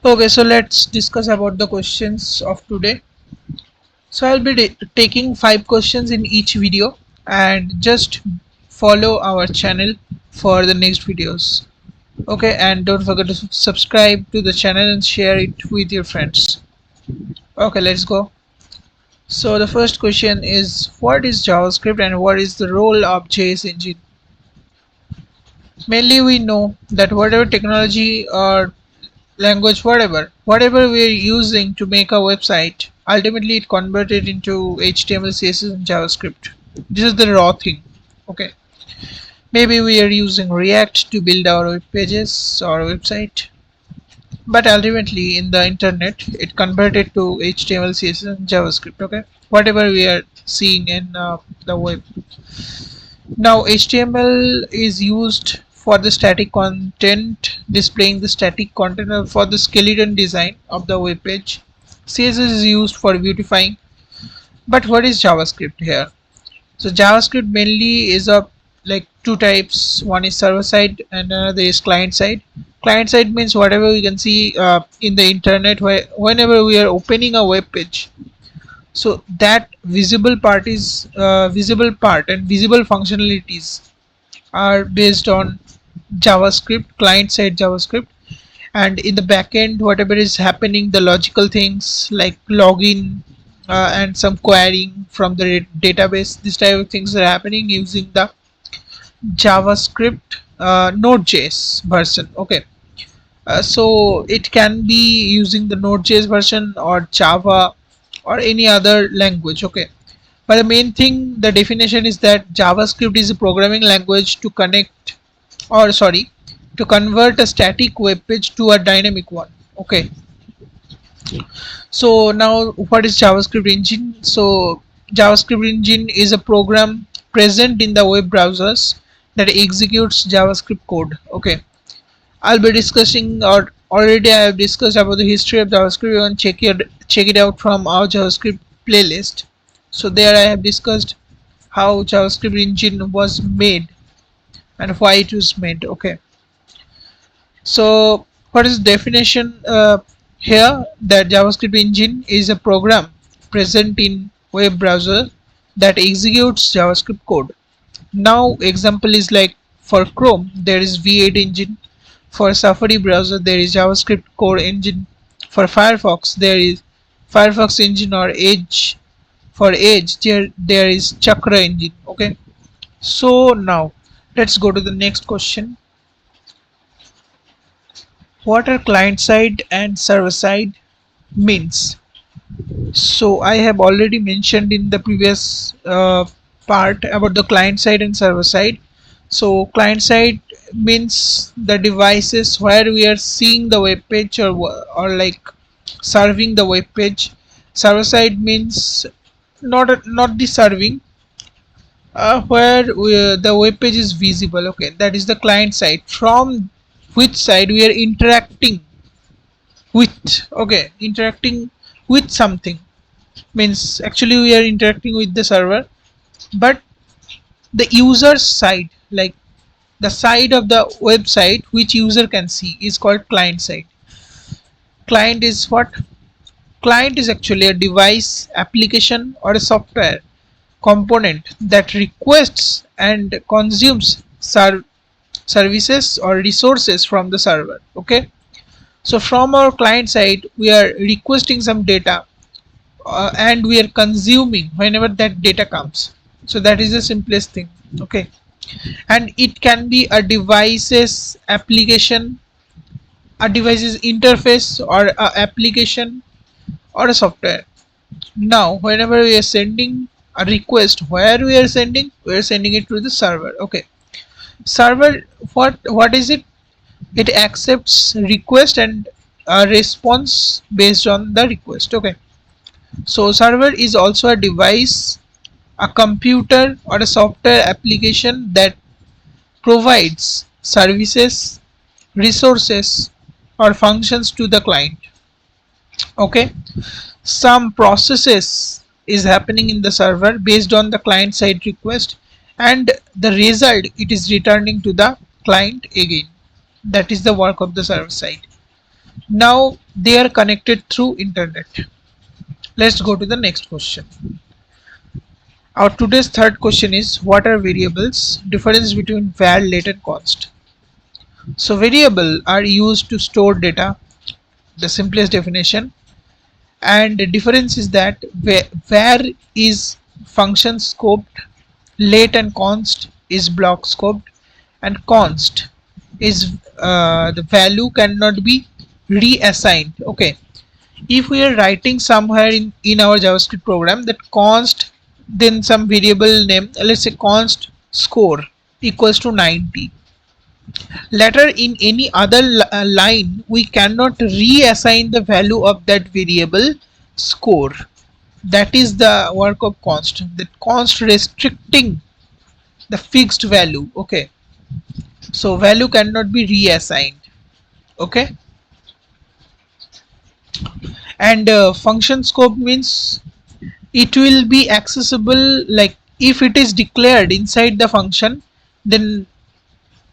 Okay, so let's discuss about the questions of today. So I'll be taking 5 questions in each video and just follow our channel for the next videos. Okay, and don't forget to subscribe to the channel and share it with your friends. Okay, let's go. So the first question is, what is JavaScript and what is the role of JS engine? Mainly we know that whatever technology or language, whatever we are using to make a website, ultimately it converted into HTML, CSS and JavaScript. This is the raw thing. Okay, maybe we are using React to build our web pages or website, but ultimately in the internet it converted to HTML, CSS and JavaScript. Okay, whatever we are seeing in the web. Now HTML is used for the static content, displaying the static content, or for the skeleton design of the web page. CSS is used for beautifying. But what is JavaScript here? So JavaScript mainly is a like two types. One is server side and another is client side. Client side means whatever we can see in the internet, where whenever we are opening a web page, so that visible part is visible part and visible functionalities are based on JavaScript, client side JavaScript, and in the backend, whatever is happening, the logical things like login and some querying from the database, this type of things are happening using the JavaScript Node.js version. Okay, so it can be using the Node.js version or Java or any other language. Okay, but the main thing, the definition is that JavaScript is a programming language to connect, or sorry, to convert a static web page to a dynamic one. Okay, so now what is JavaScript engine? So JavaScript engine is a program present in the web browsers that executes JavaScript code. Okay, I'll be discussing, or already I have discussed about the history of JavaScript. You can check it out from our JavaScript playlist. So there I have discussed how JavaScript engine was made and why it was made. Okay, so what is definition here? That JavaScript engine is a program present in web browser that executes JavaScript code. Now example is like for Chrome there is V8 engine, for Safari browser there is JavaScript core engine, for Firefox there is Firefox engine, or Edge, for Edge there is Chakra engine. Okay, so now let's go to the next question. What are client side and server side means? So I have already mentioned in the previous part about the client side and server side. So client side means the devices where we are seeing the web page, or like serving the web page. Server side means not the serving, where the web page is visible. Okay, that is the client side, from which side we are interacting with. Okay, interacting with something means actually we are interacting with the server, but the user side, like the side of the website which user can see, is called client side. Client is what? Client is actually a device, application or a software component that requests and consumes services or resources from the server. Okay, so from our client side we are requesting some data, and we are consuming whenever that data comes. So that is the simplest thing. Okay, and it can be a device's application, a device's interface, or a application or a software. Now whenever we are sending a request, where we are sending it to the server. Okay, server, what is it? It accepts request and a response based on the request. Okay, so server is also a device, a computer or a software application that provides services, resources or functions to the client. Okay, some processes is happening in the server based on the client side request, and the result it is returning to the client again. That is the work of the server side. Now they are connected through internet. Let's go to the next question. Our today's third question is, what are variables? Difference between var, let and const. So variable are used to store data, the simplest definition, and the difference is that var is function scoped, let and const is block scoped, and const is the value cannot be reassigned. Okay, if we are writing somewhere in our JavaScript program that const, then some variable name, let's say const score equals to 90. Later in any other line we cannot reassign the value of that variable score. That is the work of const, that const restricting the fixed value. Okay, so value cannot be reassigned. Okay, and function scope means it will be accessible, like if it is declared inside the function, then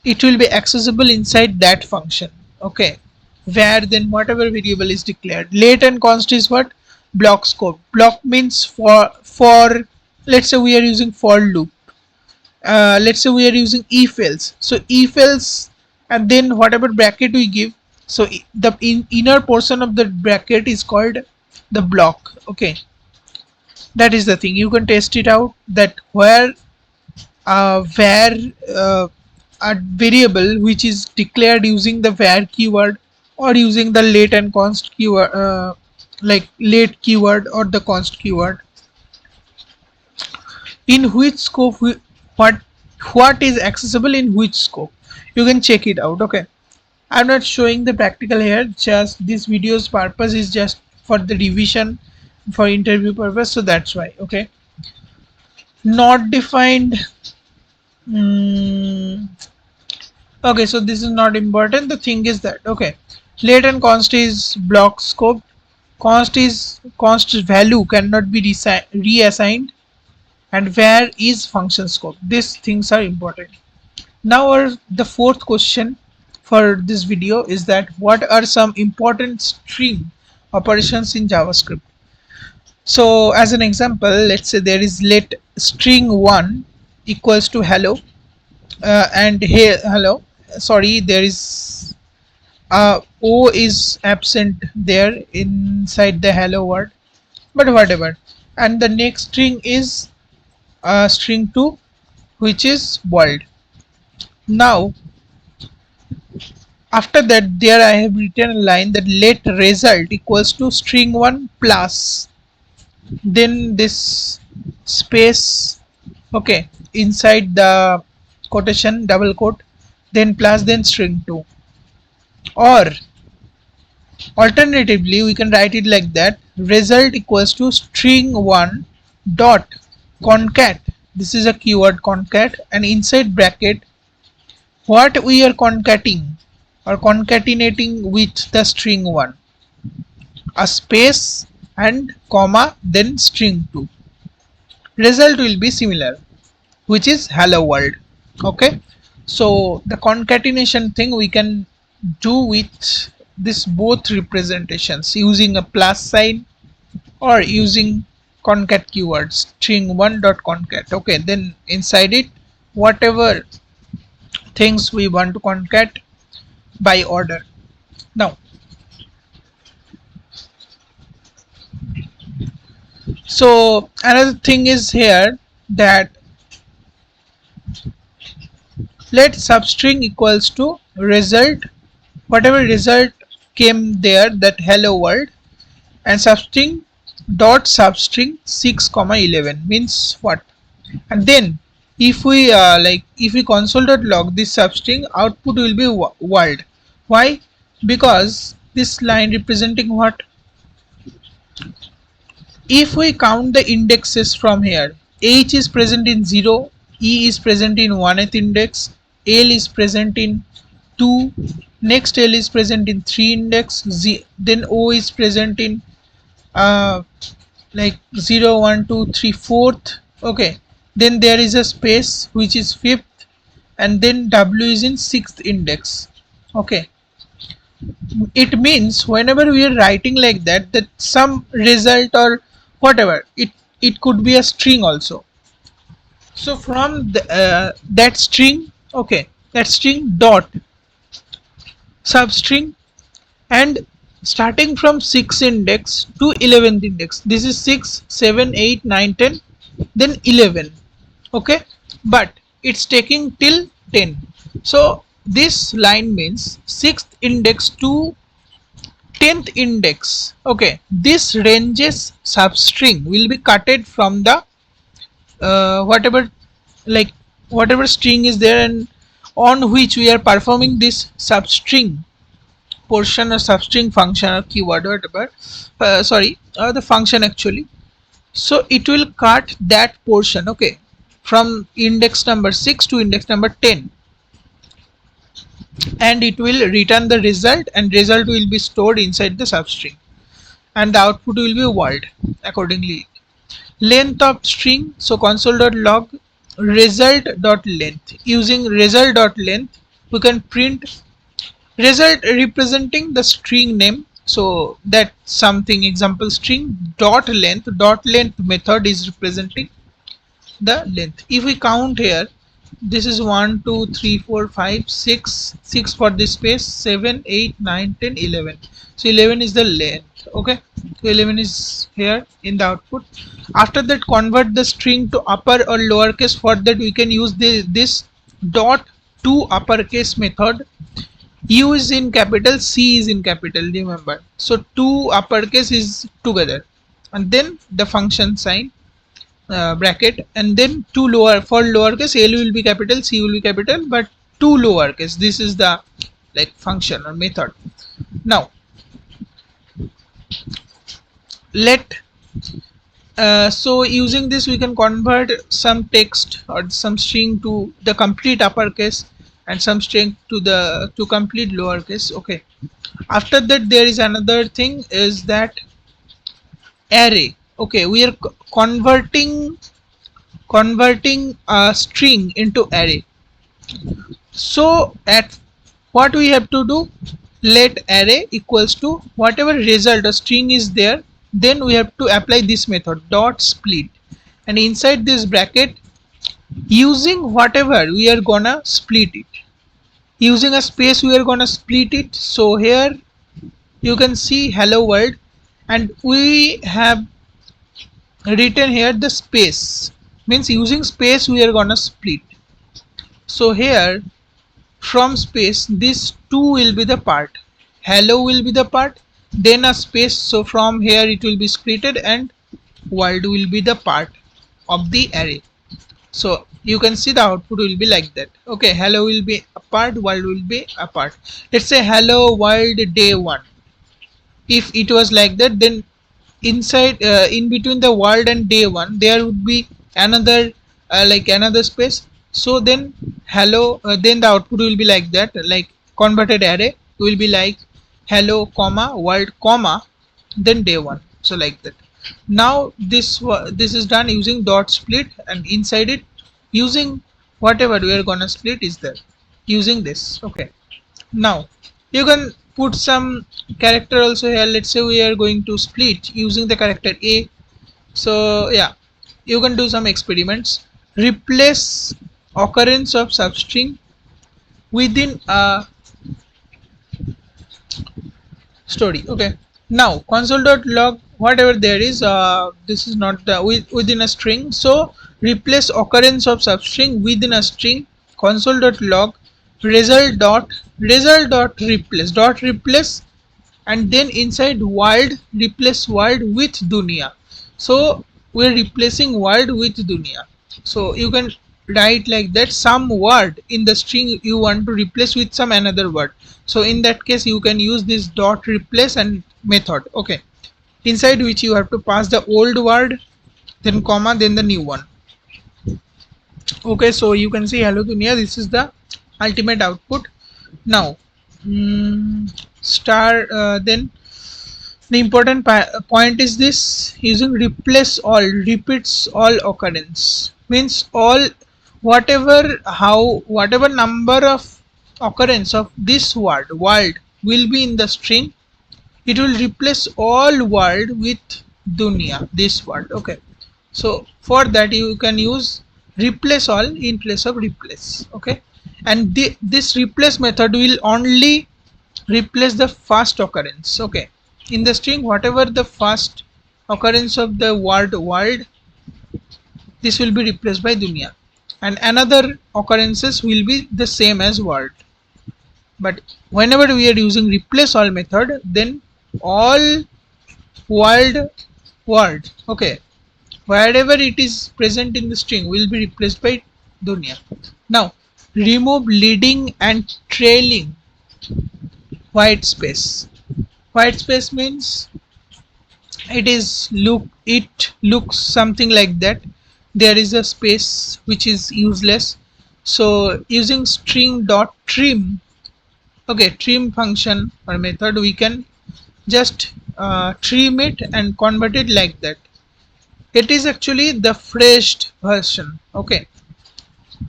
it will be accessible inside that function. Okay, where then whatever variable is declared. Let and const is what? Block scope. Block means for let's say we are using for loop, let's say we are using if else, so if else and then whatever bracket we give, so the inner portion of the bracket is called the block. Okay, that is the thing. You can test it out, that where a variable which is declared using the var keyword or using the let and const keyword, like let keyword or the const keyword, in which scope what what is accessible in which scope, you can check it out. Okay, I'm not showing the practical here, just this video's purpose is just for the revision, for interview purpose, so that's why. Okay, not defined. Hmm. Okay, so this is not important. The thing is that, okay, let and const is block scope, const value cannot be reassigned, and where is function scope. These things are important. Now the fourth question for this video is that, what are some important string operations in JavaScript? So as an example, let's say there is let string 1 equals to hello, and here hello, sorry, there is o is absent there inside the hello word, but whatever, and the next string is string 2, which is world. Now after that, there I have written a line that let result equals to string 1 plus, then this space, okay, inside the quotation double quote, then plus, then string 2. Or alternatively we can write it like that, result equals to string 1 dot concat, this is a keyword concat, and inside bracket what we are concating or concatenating with the string 1, a space and comma, then string 2. Result will be similar, which is hello world. Okay, so the concatenation thing we can do with this both representations using a plus sign or using concat keywords, string 1 dot concat. Okay, then inside it whatever things we want to concat by order. Now so another thing is here that let substring equals to result, whatever result came there, that hello world, and substring dot substring 6 comma 11 means what, and then if we if we console.log this substring, output will be world. Why? Because this line representing what, if we count the indexes from here, h is present in 0, e is present in 1th index, l is present in 2, next l is present in 3 index, then o is present in uh, like 0 1 2 3 4th. Okay, then there is a space which is 5th, and then w is in 6th index. Okay, It means whenever we are writing like that, that some result or whatever, it could be a string also. So from that string, okay, that string dot substring, and starting from 6 index to 11th index, this is 6 7 8 9 10, then 11, okay, but it's taking till 10. So this line means 6th index to 10th index, okay, this ranges substring will be cutted from the whatever, like whatever string is there and on which we are performing this substring portion or substring function or keyword or whatever, the function actually. So it will cut that portion, okay, from index number 6 to index number 10, and it will return the result, and result will be stored inside the substring, and the output will be world accordingly. Length of string, so console.log result.length. Using result.length we can print result representing the string name, so that something example string dot length method is representing the length. If we count here, this is 1 2 3 4 5 6 6 for this space, 7 8 9 10 11. So 11 is the length, okay. So 11 is here in the output. After that, convert the string to upper or lowercase. For that we can use this dot to uppercase method. U is in capital, C is in capital, remember. So two uppercase is together, and then the function sign, bracket, and then two lower, for lowercase L will be capital, C will be capital, but two lowercase. This is the like function or method. Now let so using this we can convert some text or some string to the complete uppercase and some string to the to complete lowercase, okay. After that, there is another thing is that array, okay, we are converting a string into array. So at what we have to do, let array equals to whatever result a string is there, then we have to apply this method dot split, and inside this bracket, using whatever we are gonna split it, using a space we are gonna split it. So here you can see hello world, and we have written here the space, means using space we are gonna split. So here from space, this 2 will be the part, hello will be the part, then a space, so from here it will be splitted, and world will be the part of the array. So you can see the output will be like that, okay. Hello will be a part, world will be a part. Let's say hello world day 1. If it was like that, then inside in between the world and day 1 there would be another like another space. So then hello, then the output will be like that, like converted array will be like hello comma world comma then day 1, so like that. Now this is done using dot split, and inside it using whatever we are gonna split is there using this, okay. Now you can put some character also here. Let's say we are going to split using the character a. So yeah, you can do some experiments. Replace occurrence of substring within a story, okay. Now console.log whatever there is, this is not the within a string, so replace occurrence of substring within a string. Console.log result dot replace, and then inside world replace world with dunya. So we're replacing world with dunya. So you can write like that, some word in the string you want to replace with some another word. So in that case you can use this dot replace and method, okay, inside which you have to pass the old word, then comma, then the new one, okay. So you can see hello dunya, this is the ultimate output. Now star then the important point is this, using replace all repeats all occurrence, means all whatever how whatever number of occurrence of this word world will be in the string, it will replace all word with dunya, this word. Okay, so for that you can use replace all in place of replace. Okay, and this replace method will only replace the first occurrence. Okay, in the string whatever the first occurrence of the word world, this will be replaced by dunya, and another occurrences will be the same as world. But whenever we are using replace all method, then all world, okay, wherever it is present in the string will be replaced by dunya. Now remove leading and trailing white space. White space means it looks something like that. There is a space which is useless, so using string dot trim, okay, trim function or method, we can just trim it and convert it like that. It is actually the phrased version. Okay,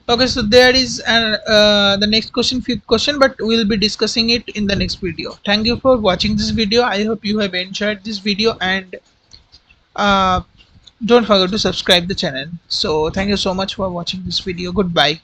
okay, so there is the next question, fifth question, but we'll be discussing it in the next video. Thank you for watching this video. I hope you have enjoyed this video, and uh, don't forget to subscribe the channel. So thank you so much for watching this video. Goodbye.